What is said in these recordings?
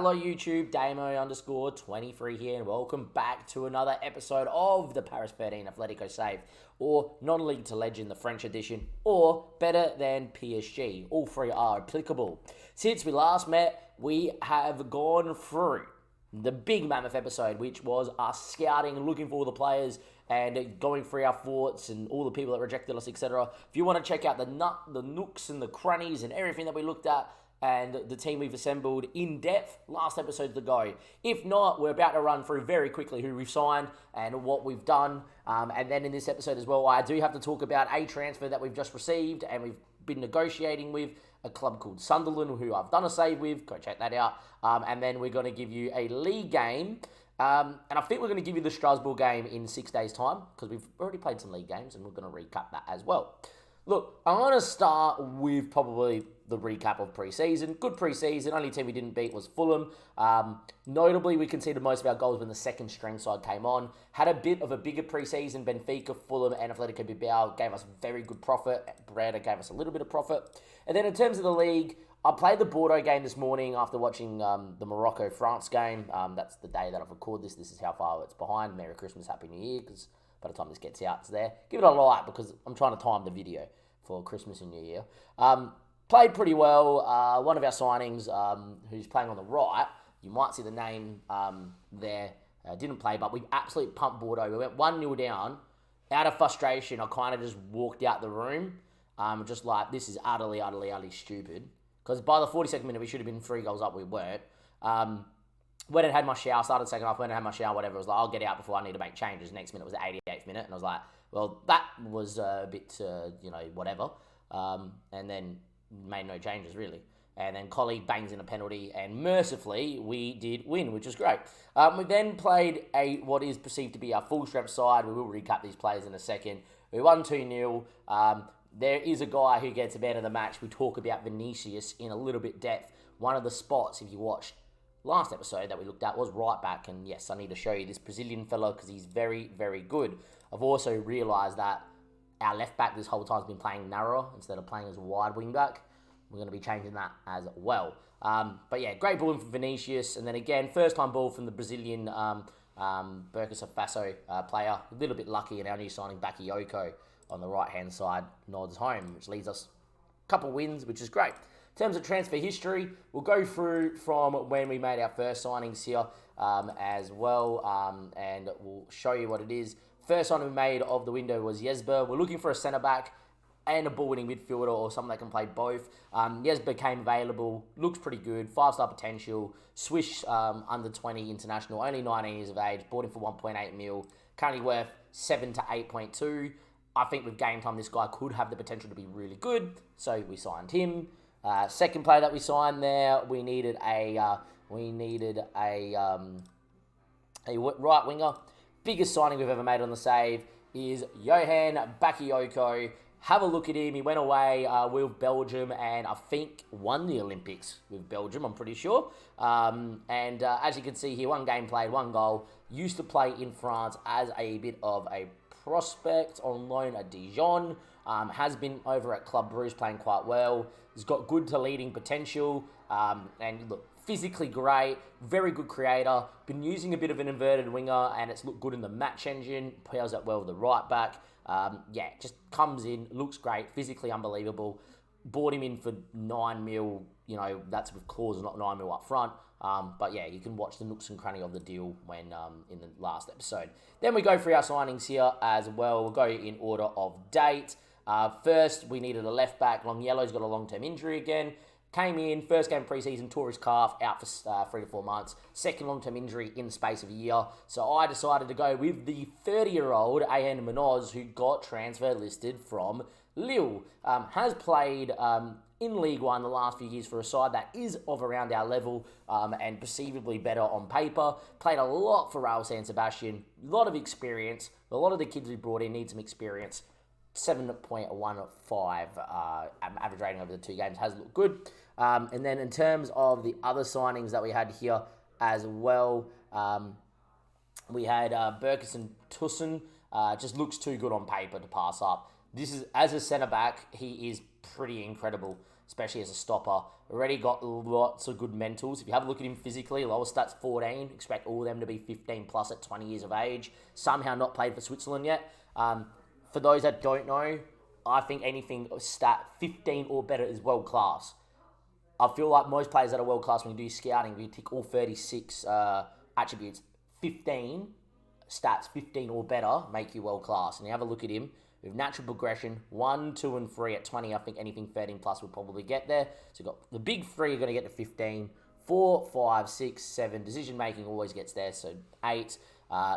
Hello YouTube, Damo_23 here, and welcome back to another episode of the Paris 13 Atletico Save, or Non-League to Legend, the French edition, or Better Than PSG. All three are applicable. Since we last met, we have gone through the big mammoth episode, which was us scouting and looking for all the players and going through our thoughts and all the people that rejected us, etc. If you want to check out the nooks and the crannies and everything that we looked at, and the team we've assembled in depth, last episode to go. If not, we're about to run through very quickly who we've signed and what we've done. And then in this episode as well, I do have to talk about a transfer that we've just received and we've been negotiating with a club called Sunderland, who I've done a save with. Go check that out. And then we're going to give you a league game. And I think we're going to give you the Strasbourg game in 6 days' time, because we've already played some league games and we're going to recap that as well. Look, I'm going to start with probably the recap of pre-season. Good pre-season. Only team we didn't beat was Fulham. Notably, we conceded most of our goals when the second string side came on. Had a bit of a bigger pre-season. Benfica, Fulham, and Atletico Bilbao gave us very good profit. Breda gave us a little bit of profit. And then in terms of the league, I played the Bordeaux game this morning after watching the Morocco-France game. That's the day that I've recorded this. This is how far it's behind. Merry Christmas, Happy New Year, because by the time this gets out, it's there. Give it a like, because I'm trying to time the video for Christmas and New Year. Played pretty well. One of our signings, who's playing on the right, you might see the name there, didn't play, but we absolutely pumped Bordeaux. We went 1-0 down. Out of frustration, I kind of just walked out the room, just like, this is utterly stupid. Because by the 42nd minute, we should have been 3 goals up. We weren't. Went and had my shower, started second half, went and had my shower, whatever. I was like, I'll get out before I need to make changes. Next minute was the 88th minute, and I was like, well, that was a bit, whatever. And then made no changes, really. And then Coly bangs in a penalty, and mercifully, we did win, which is great. We then played what is perceived to be our full-strength side. We will recap these players in a second. We won 2-0. There is a guy who gets a man of the match. We talk about Vinicius in a little bit depth. One of the spots, if you watched last episode that we looked at, was right back. And yes, I need to show you this Brazilian fellow because he's very, very good. I've also realised that our left back this whole time has been playing narrower instead of playing as a wide wing back. We're going to be changing that as well. But yeah, great ball in for Vinicius. And then again, first time ball from the Brazilian Burkina Faso player. A little bit lucky in our new signing, Bakayoko, on the right-hand side, nods home, which leads us a couple wins, which is great. In terms of transfer history, we'll go through from when we made our first signings here as well, and we'll show you what it is. First signing we made of the window was Jesper. We're looking for a centre-back and a ball-winning midfielder, or someone that can play both. Jesper came available, looks pretty good, 5-star potential, Swiss under 20 international, only 19 years of age, bought him for 1.8 mil, currently worth 7 to 8.2. I think with game time, this guy could have the potential to be really good, so we signed him. Second player that we signed there, we needed a right winger. Biggest signing we've ever made on the save is Johan Bakayoko. Have a look at him. He went away with Belgium and I think won the Olympics with Belgium, I'm pretty sure. As you can see here, 1 game played, 1 goal. Used to play in France as a bit of a prospect on loan at Dijon. Has been over at Club Brugge playing quite well. He's got good to leading potential. And look, physically great. Very good creator. Been using a bit of an inverted winger and it's looked good in the match engine. Pairs that well with the right back. Just comes in, looks great, physically unbelievable. Bought him in for 9 mil, that's with clauses, not 9 mil up front. But yeah, you can watch the nooks and cranny of the deal when in the last episode. Then we go through our signings here as well. We'll go in order of date. First, we needed a left back. Long Yellow's got a long-term injury again. Came in, first game pre-season, tore his calf, out for 3 to 4 months. Second long-term injury in the space of a year. So I decided to go with the 30-year-old Ayan Munoz, who got transfer listed from Lille. Has played in League One the last few years for a side that is of around our level and perceivably better on paper. Played a lot for Real San Sebastian. A lot of experience. A lot of the kids we brought in need some experience. 7.15 average rating over the 2 games has looked good. And then in terms of the other signings that we had here as well, we had Berkison Tussen. Just looks too good on paper to pass up. This is, as a centre-back, he is pretty incredible. especially as a stopper. Already got lots of good mentals. If you have a look at him physically, lowest stats 14. Expect all of them to be 15 plus at 20 years of age. Somehow not played for Switzerland yet. For those that don't know, I think anything stat 15 or better is world class. I feel like most players that are world class, when you do scouting, you tick all 36 attributes. 15 stats, 15 or better, make you world class. And you have a look at him with natural progression, 1, 2, and 3 at 20. I think anything 13 plus will probably get there. So you've got the big 3 are going to get to 15. 4, 5, 6, 7. Decision making always gets there, so 8.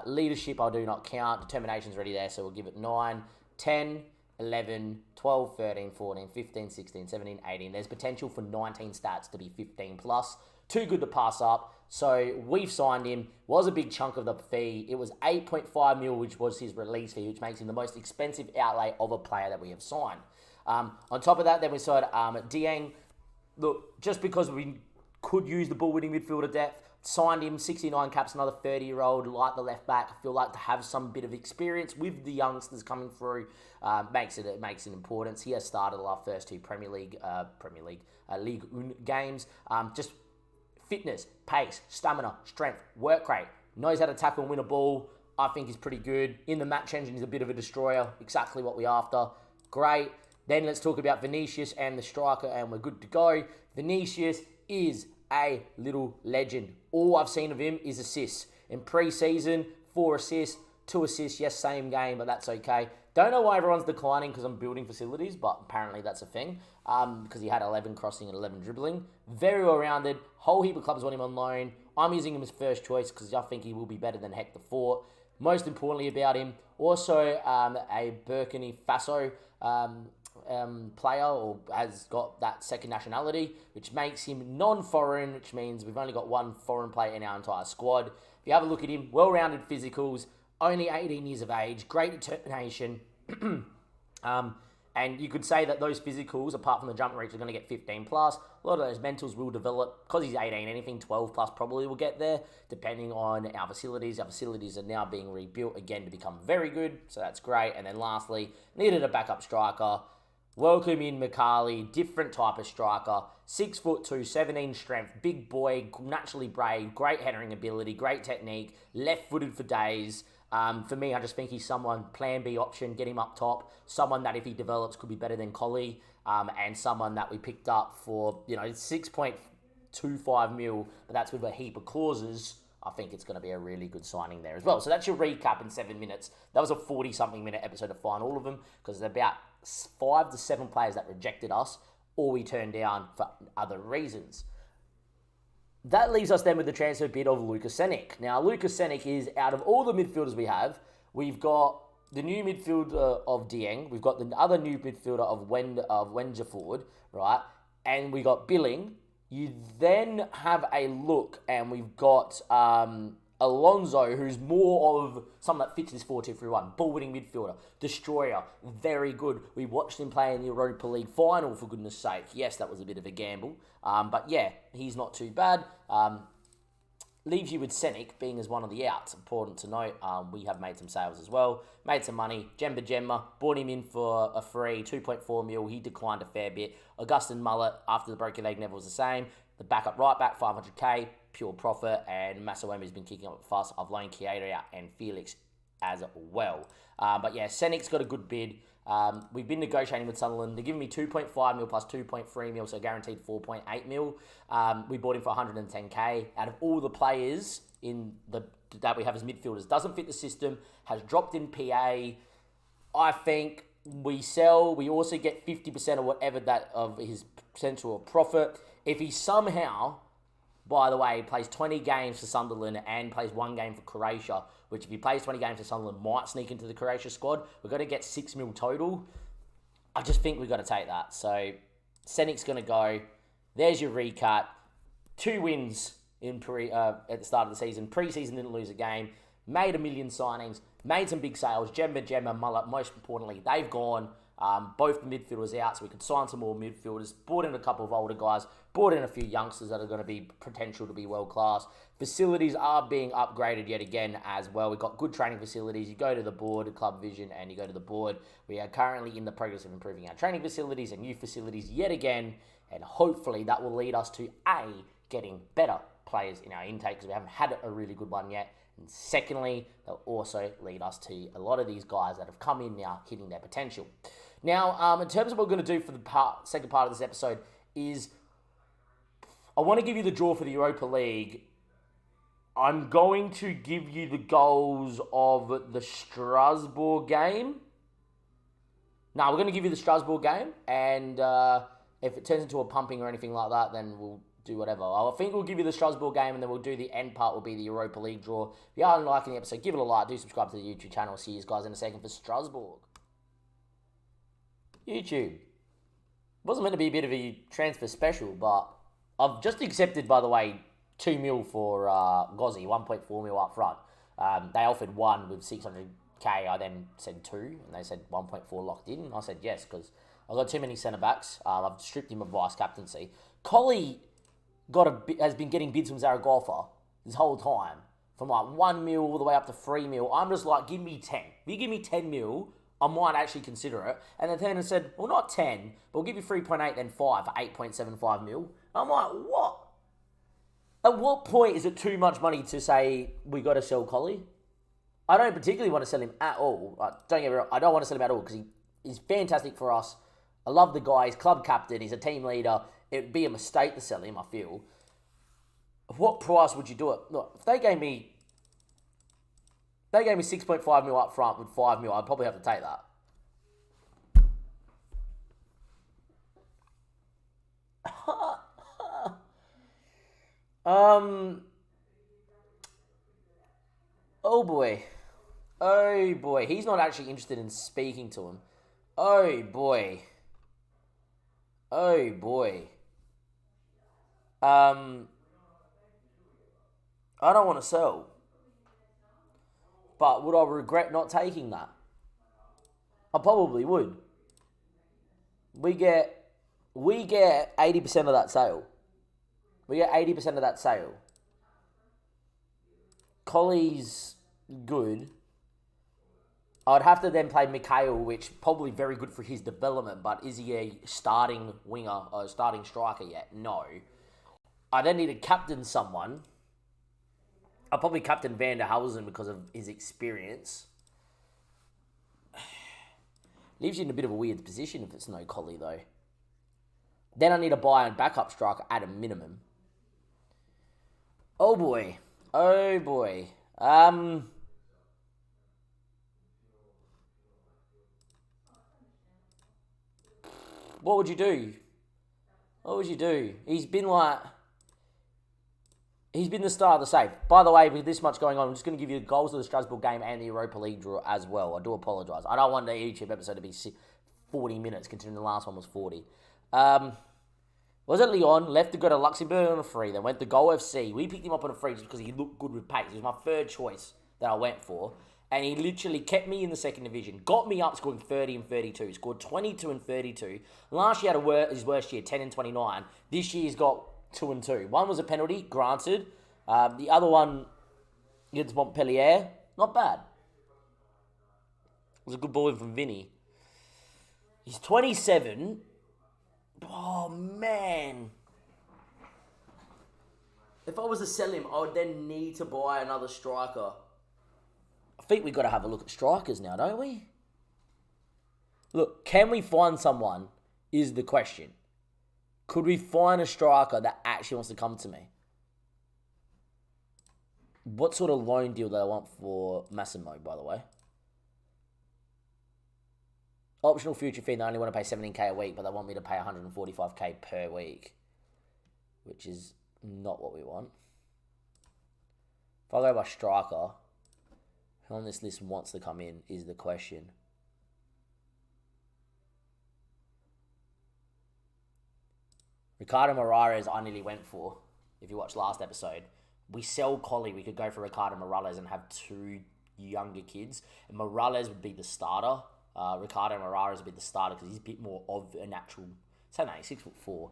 Leadership I do not count. Determination's already there, so we'll give it 9. 10. 11, 12, 13, 14, 15, 16, 17, 18. There's potential for 19 stats to be 15 plus. Too good to pass up. So we've signed him. Was a big chunk of the fee. It was 8.5 mil, which was his release fee, which makes him the most expensive outlay of a player that we have signed. On top of that, then we signed Dieng. Look, just because we could use the ball-winning midfielder depth, signed him, 69 caps, another 30-year-old, like the left back. I feel like to have some bit of experience with the youngsters coming through makes it importance. He has started the first 2 League One games. Just fitness, pace, stamina, strength, work rate. Knows how to tackle and win a ball. I think he's pretty good. In the match engine, he's a bit of a destroyer. Exactly what we're after. Great. Then let's talk about Vinicius and the striker, and we're good to go. Vinicius is a little legend. All I've seen of him is assists. In pre-season, 4 assists, 2 assists, yes, same game, but that's okay. Don't know why everyone's declining because I'm building facilities, but apparently that's a thing. Because he had 11 crossing and 11 dribbling. Very well-rounded. Whole heap of clubs want him on loan. I'm using him as first choice because I think he will be better than Hector Fort. Most importantly about him, also a Burkina Faso player, or has got that second nationality, which makes him non-foreign, which means we've only got 1 foreign player in our entire squad. If you have a look at him, well-rounded physicals, only 18 years of age, great determination. And you could say that those physicals, apart from the jump reach, are going to get 15 plus. A lot of those mentals will develop. Because he's 18, anything 12 plus probably will get there, depending on our facilities. Our facilities are now being rebuilt again to become very good, so that's great. And then lastly, needed a backup striker. Welcome in For Coly, different type of striker. 6'2", 17 strength, big boy, naturally brave, great headering ability, great technique, left-footed for days. For me, I just think he's someone, plan B option, get him up top. Someone that if he develops could be better than Coly. And someone that we picked up for, 6.25 mil, but that's with a heap of clauses. I think it's going to be a really good signing there as well. So that's your recap in 7 minutes. That was a 40-something minute episode to find all of them, because there's about 5 to 7 players that rejected us or we turned down for other reasons. That leaves us then with the transfer bid of Luka Senic. Now, Luka Senic is, out of all the midfielders we have, we've got the new midfielder of Dieng, we've got the other new midfielder of Wengerford, right? And we got Billing. You then have a look, and we've got Alonso, who's more of someone that fits this 4-2-3-1. Ball-winning midfielder, destroyer, very good. We watched him play in the Europa League final, for goodness sake. Yes, that was a bit of a gamble. But yeah, he's not too bad. Leaves you with Senic being as one of the outs. Important to note, we have made some sales as well. Made some money. Gemma, bought him in for a free, 2.4 mil. He declined a fair bit. Augustin Mullet, after the broken leg, never was the same. The backup right back, 500k, pure profit. And Masawemi's been kicking up fast. I've loaned Kieda out and Felix as well. But yeah, Senic's got a good bid. We've been negotiating with Sunderland. They're giving me 2.5 mil plus 2.3 mil, so guaranteed 4.8 mil. We bought him for 110k. Out of all the players that we have as midfielders, doesn't fit the system, has dropped in PA. I think we sell. We also get 50% of whatever that of his potential profit. If he somehow, by the way, plays 20 games for Sunderland and plays 1 game for Croatia, which if he plays 20 games for Sunderland might sneak into the Croatia squad, we're going to get 6 mil total. I just think we've got to take that. So Senic's going to go. There's your recut. 2 wins at the start of the season. Pre-season didn't lose a game. made a million signings, made some big sales. Gemma, Mullet, most importantly, they've gone. Both the midfielders out, so we could sign some more midfielders. Brought in a couple of older guys. Brought in a few youngsters that are going to be potential to be world class. Facilities are being upgraded yet again as well. We've got good training facilities. You go to the board, Club Vision, and you go to the board. We are currently in the progress of improving our training facilities and new facilities yet again, and hopefully that will lead us to getting better players in our intake, because we haven't had a really good one yet. And secondly, they'll also lead us to a lot of these guys that have come in now hitting their potential. Now, in terms of what we're going to do for the second part of this episode is I want to give you the draw for the Europa League. I'm going to give you the goals of the Strasbourg game. No, we're going to give you the Strasbourg game, and if it turns into a pumping or anything like that, then we'll do whatever. I think we'll give you the Strasbourg game, and then we'll do the end part will be the Europa League draw. If you are liking the episode, give it a like. Do subscribe to the YouTube channel. See you guys in a second for Strasbourg. YouTube. Wasn't meant to be a bit of a transfer special, but I've just accepted, by the way, 2 mil for Gozzi, 1.4 mil up front. They offered 1 with 600k. I then said 2, and they said 1.4 locked in. I said yes, because I've got too many centre-backs. I've stripped him of vice-captaincy. Coly has been getting bids from Zaragoza this whole time, from like 1 mil all the way up to 3 mil. I'm just like, give me 10. If you give me 10 mil, I might actually consider it. And then turned and said, well, not 10, but we'll give you 3.8, then 5 for 8.75 mil. I'm like, what? At what point is it too much money to say we got to sell Coly? I don't particularly want to sell him at all. Don't get me wrong, I don't want to sell him at all because he's fantastic for us. I love the guy. He's club captain. He's a team leader. It'd be a mistake to sell him, I feel. What price would you do it? Look, if they gave me 6.5 mil up front with 5 mil, I'd probably have to take that. Oh boy. Oh boy. He's not actually interested in speaking to him. Oh boy. Oh boy. I don't want to sell. But would I regret not taking that? I probably would. We get 80% of that sale. We get 80% of that sale. Coly's good. I'd have to then play Mikhail, which probably very good for his development, but is he a starting winger or a starting striker yet? No. I then need to captain someone. I'll probably captain Van der Hausen because of his experience. Leaves you in a bit of a weird position if it's no Coly, though. Then I need to buy a backup striker at a minimum. Oh, boy. Oh, boy. What would you do? What would you do? He's been the star of the save. By the way, with this much going on, I'm just going to give you the goals of the Strasbourg game and the Europa League draw as well. I do apologise. I don't want the YouTube episode to be 40 minutes, considering the last one was 40. Was it Lyon? Left to go to Luxembourg on a free. Then went to Go FC. We picked him up on a free just because he looked good with pace. It was my third choice that I went for. And he literally kept me in the second division. Got me up scoring 30 and 32. Scored 22 and 32. Last year had his worst year, 10 and 29. This year he's got 2 and 2. One was a penalty, granted. The other one against Montpellier, not bad. It was a good ball in from Vinny. He's 27. Oh, man. If I was to sell him, I would then need to buy another striker. I think we've got to have a look at strikers now, don't we? Look, can we find someone is the question. Could we find a striker that actually wants to come to me? What sort of loan deal do I want for Massimo, by the way? Optional future fee, they only want to pay 17k a week, but they want me to pay 145k per week, which is not what we want. If I go by striker, who on this list wants to come in is the question. Ricardo Moraes I nearly went for, if you watched last episode. We sell Coly, we could go for Ricardo Morales and have two younger kids. And Morales would be the starter. Ricardo Morales would be the starter because he's a bit more of a natural. So no, he's 6'4". Oh,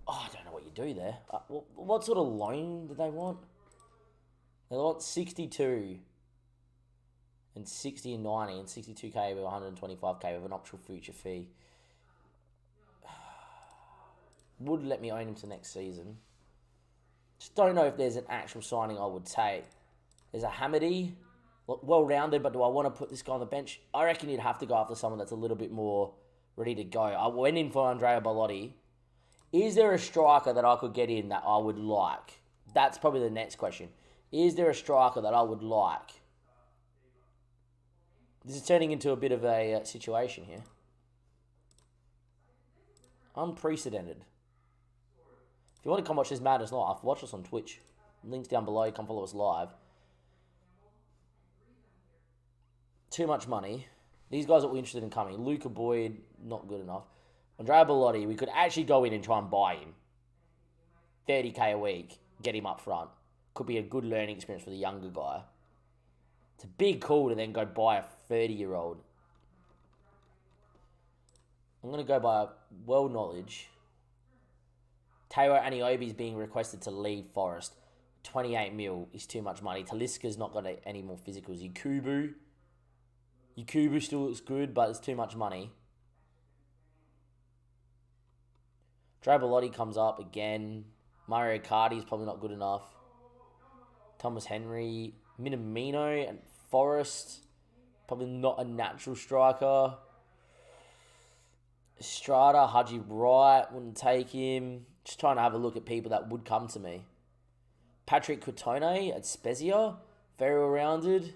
I don't know what you do there. What sort of loan do they want? They want 62 and 60 and 90 and 62k with 125k with an optional future fee. Would let me own him to next season. Just don't know if there's an actual signing I would take. There's a Hamidi, well-rounded, but do I want to put this guy on the bench? I reckon you'd have to go after someone that's a little bit more ready to go. I went in for Andrea Bellotti. Is there a striker that I could get in that I would like? That's probably the next question. Is there a striker that I would like? This is turning into a bit of a situation here. Unprecedented. If you want to come watch this Madness live, watch us on Twitch. Links down below. Come follow us live. Too much money. These guys are all interested in coming. Luca Boyd, not good enough. Andrea Bellotti, we could actually go in and try and buy him. 30k a week. Get him up front. Could be a good learning experience for the younger guy. It's a big call to then go buy a 30-year-old. I'm going to go by world knowledge. Taiwo Aniobi is being requested to leave Forest. 28 mil is too much money. Talisca's not got any more physicals. Yakubu still looks good, but it's too much money. Drabolotti comes up again. Mario Cardi is probably not good enough. Thomas Henry. Minamino and Forest. Probably not a natural striker. Estrada, Haji Wright, wouldn't take him. Just trying to have a look at people that would come to me. Patrick Cotone at Spezia. Very well-rounded.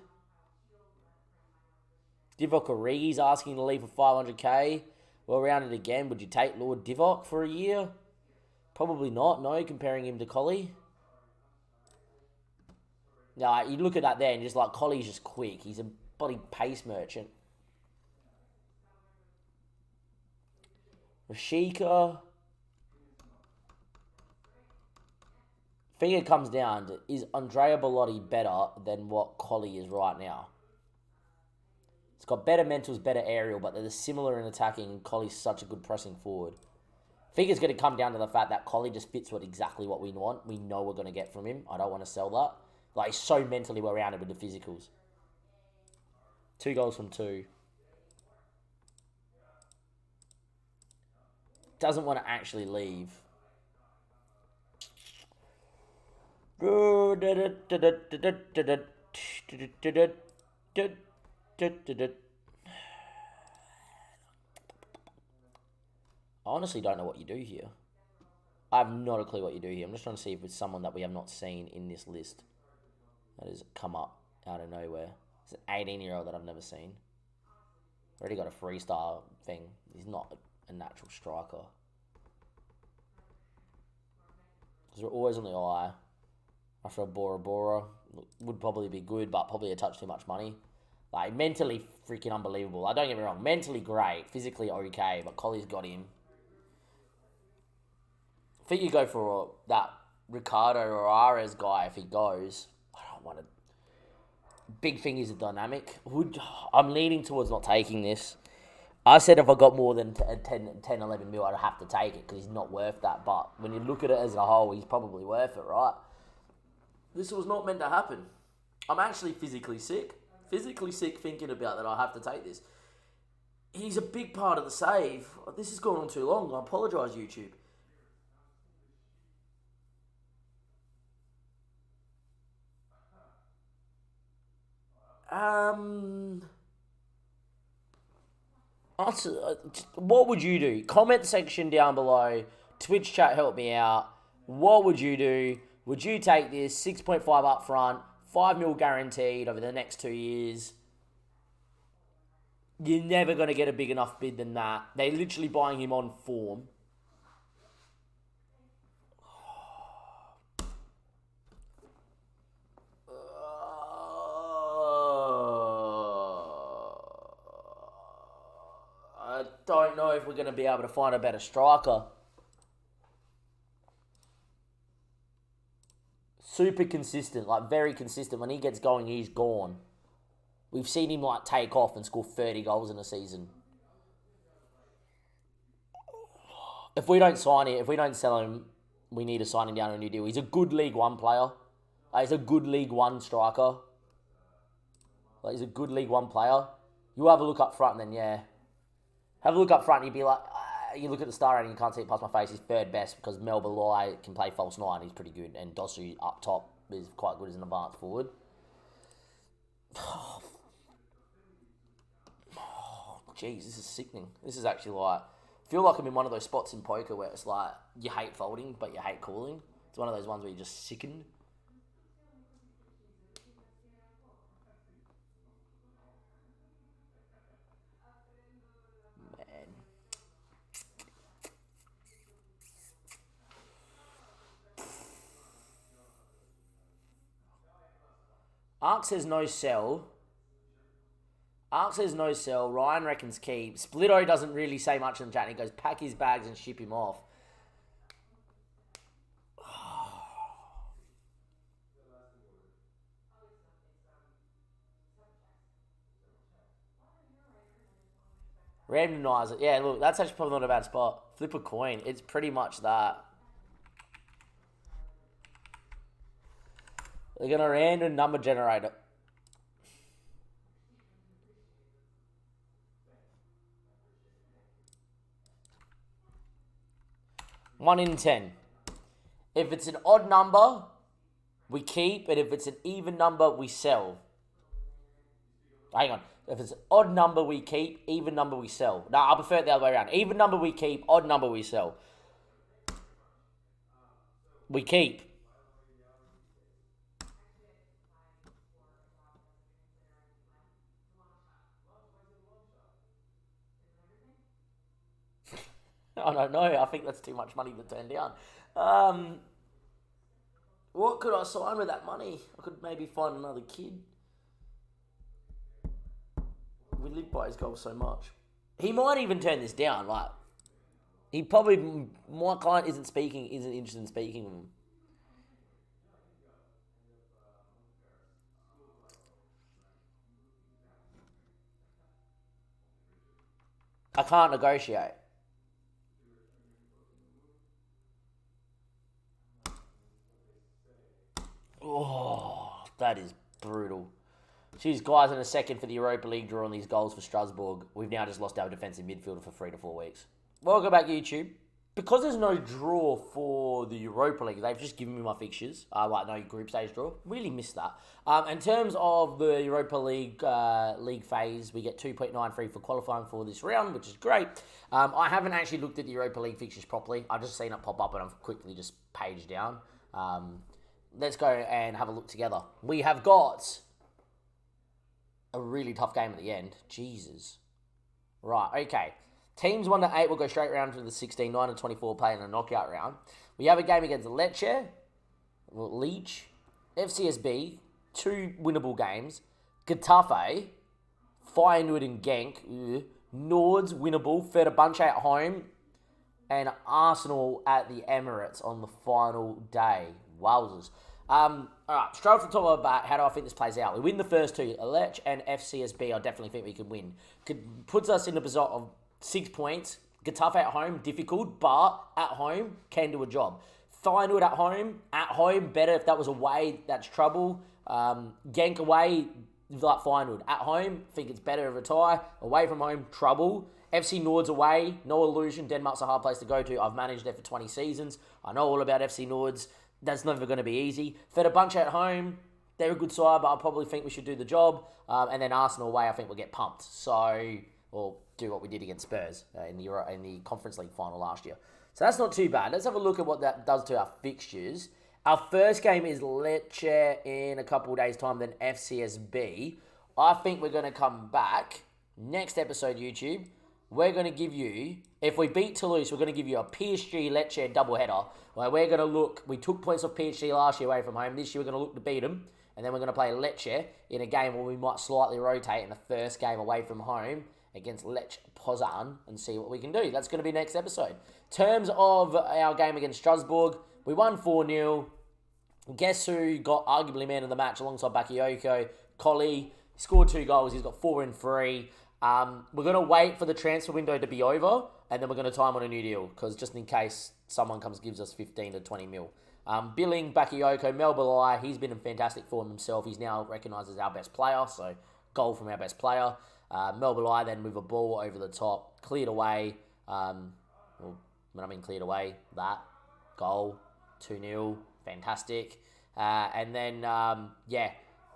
Divock Origi's asking to leave for 500k. Well-rounded again. Would you take Lord Divock for a year? Probably not, no, comparing him to Coly. No, you look at that there and just like, Coly's just quick. He's a bloody pace merchant. Rashika. Thing it comes down to, is Andrea Bellotti better than what Coly is right now? It's got better mentals, better aerial, but they're similar in attacking, and Coly's such a good pressing forward. I think it's going to come down to the fact that Coly just fits exactly what we want. We know we're going to get from him. I don't want to sell that. Like, he's so mentally well-rounded with the physicals. 2 goals from 2. Doesn't want to actually leave. I honestly don't know what you do here. I have not a clue what you do here. I'm just trying to see if it's someone that we have not seen in this list that has come up out of nowhere. It's an 18-year-old that I've never seen. Already got a freestyle thing. He's not a natural striker. Because we're always on the eye. After a Bora Bora would probably be good, but probably a touch too much money. Like, mentally freaking unbelievable. Like, don't get me wrong. Mentally great. Physically okay, but Coly's got him. I think you go for that Ricardo Arares guy if he goes. I don't want to. Big thing is the dynamic. I'm leaning towards not taking this. I said if I got more than 10, 11 mil, I'd have to take it because he's not worth that. But when you look at it as a whole, he's probably worth it, right? This was not meant to happen. I'm actually physically sick. Physically sick thinking about that I have to take this. He's a big part of the save. This has gone on too long. I apologise, YouTube. What would you do? Comment section down below. Twitch chat, help me out. What would you do? Would you take this 6.5 up front, 5 mil guaranteed over the next 2 years? You're never going to get a big enough bid than that. They're literally buying him on form. I don't know if we're going to be able to find a better striker. super consistent, like very consistent. When he gets going, he's gone. We've seen him like take off and score 30 goals in a season. If we don't sign it, if we don't sell him, we need to sign him down to a new deal. He's a good League One player. He's a good League One striker. Like, he's a good League One player. You have a look up front and then, yeah. Have a look up front and you'd be like, you look at the star rating, you can't see it past my face. He's third best because Melba Lai can play false nine. He's pretty good. And Dosu up top is quite good as an advanced forward. Jeez, this is sickening. This is actually like... I feel like I'm in one of those spots in poker where it's like, you hate folding, but you hate calling. It's one of those ones where you're just sickened. Man. Ark says no sell. Ark says no sell. Ryan reckons keep. Splitto doesn't really say much in the chat. He goes, pack his bags and ship him off. Randomise it. Yeah, look, that's actually probably not a bad spot. Flip a coin. It's pretty much that. They're going to random number generator. One in 10. If it's an odd number, we keep. And if it's an even number, we sell. Hang on. If it's an odd number, we keep. Even number, we sell. No, I prefer it the other way around. Even number, we keep. Odd number, we sell. We keep. I don't know. I think that's too much money to turn down. What could I sign with that money? I could maybe find another kid. We live by his goals so much. He might even turn this down. Like, he probably, my client isn't interested in speaking with him. I can't negotiate. Oh, that is brutal. Jeez, guys, in a second for the Europa League draw on these goals for Strasbourg. We've now just lost our defensive midfielder for 3 to 4 weeks. Welcome back, YouTube. Because there's no draw for the Europa League, they've just given me my fixtures. No group stage draw. Really missed that. In terms of the Europa League league phase, we get 2.93 for qualifying for this round, which is great. I haven't actually looked at the Europa League fixtures properly. I've just seen it pop up and I've quickly just paged down. Let's go and have a look together. We have got a really tough game at the end. Jesus. Right, okay. Teams 1 to 8 will go straight round to the 16, 9 to 24 playing a knockout round. We have a game against Lecce, FCSB, 2 winnable games. Getafe, Feyenoord and Genk, Nords winnable, Fenerbahce at home, and Arsenal at the Emirates on the final day. Wowzers. Alright, straight off the top of the bat, how do I think this plays out? We win the first 2. Lecce and FCSB, I definitely think we can win. Puts us in the position of 6 points. Getafe at home, difficult, but at home, can do a job. Feyenoord at home, better. If that was away, that's trouble. Genk away, like Feyenoord. At home, think it's better of a tie. Away from home, trouble. FC Nords away, no illusion. Denmark's a hard place to go to. I've managed there for 20 seasons. I know all about FC Nords. That's never going to be easy. Fenerbahce at home, they're a good side, but I probably think we should do the job. And then Arsenal away, I think we'll get pumped. So, or do what we did against Spurs in the Conference League final last year. So that's not too bad. Let's have a look at what that does to our fixtures. Our first game is Lecce in a couple of days' time, then FCSB. I think we're going to come back. Next episode, YouTube, we're going to give you, if we beat Toulouse, we're going to give you a PSG Lecce doubleheader. Where we're going to look, we took points off PSG last year away from home. This year we're going to look to beat them. And then we're going to play Lecce in a game where we might slightly rotate in the first game away from home against Lech Poznan and see what we can do. That's going to be next episode. In terms of our game against Strasbourg, we won 4-0. Guess who got arguably man of the match alongside Bakayoko? Coly scored 2 goals. He's got 4 and 3. We're going to wait for the transfer window to be over, and then we're going to time on a new deal, because just in case someone gives us 15 to 20 mil. Billing, Bakayoko, Mel Belai, he's been in fantastic form himself. He's now recognised as our best player, so goal from our best player. Mel Belai then with a ball over the top, cleared away. Cleared away, that goal, 2-0, fantastic. And then,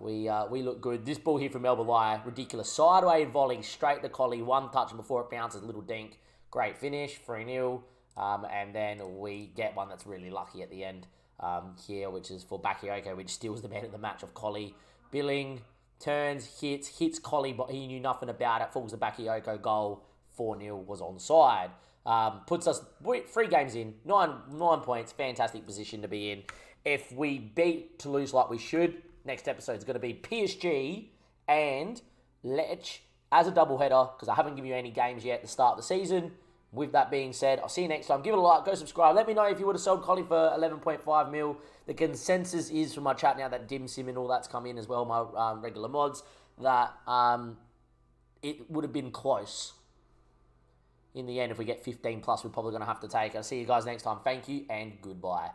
we look good. This ball here from Mel Belai, ridiculous sideways volley straight to Coly, one touch before it bounces, little dink. Great finish, 3-0. And then we get one that's really lucky at the end here, which is for Bakayoko, which steals the man of the match of Coly. Billing turns, hits Coly, but he knew nothing about it. Falls the Bakayoko goal, 4-0, was onside. Puts us 3 games in, 9 points, fantastic position to be in. If we beat Toulouse like we should, next episode is going to be PSG and Lech as a doubleheader, because I haven't given you any games yet at the start of the season. With that being said, I'll see you next time. Give it a like, go subscribe. Let me know if you would have sold Coly for 11.5 mil. The consensus is from my chat now that Dim Sim and all that's come in as well, my regular mods, that it would have been close. In the end, if we get 15 plus, we're probably going to have to take it. I'll see you guys next time. Thank you and goodbye.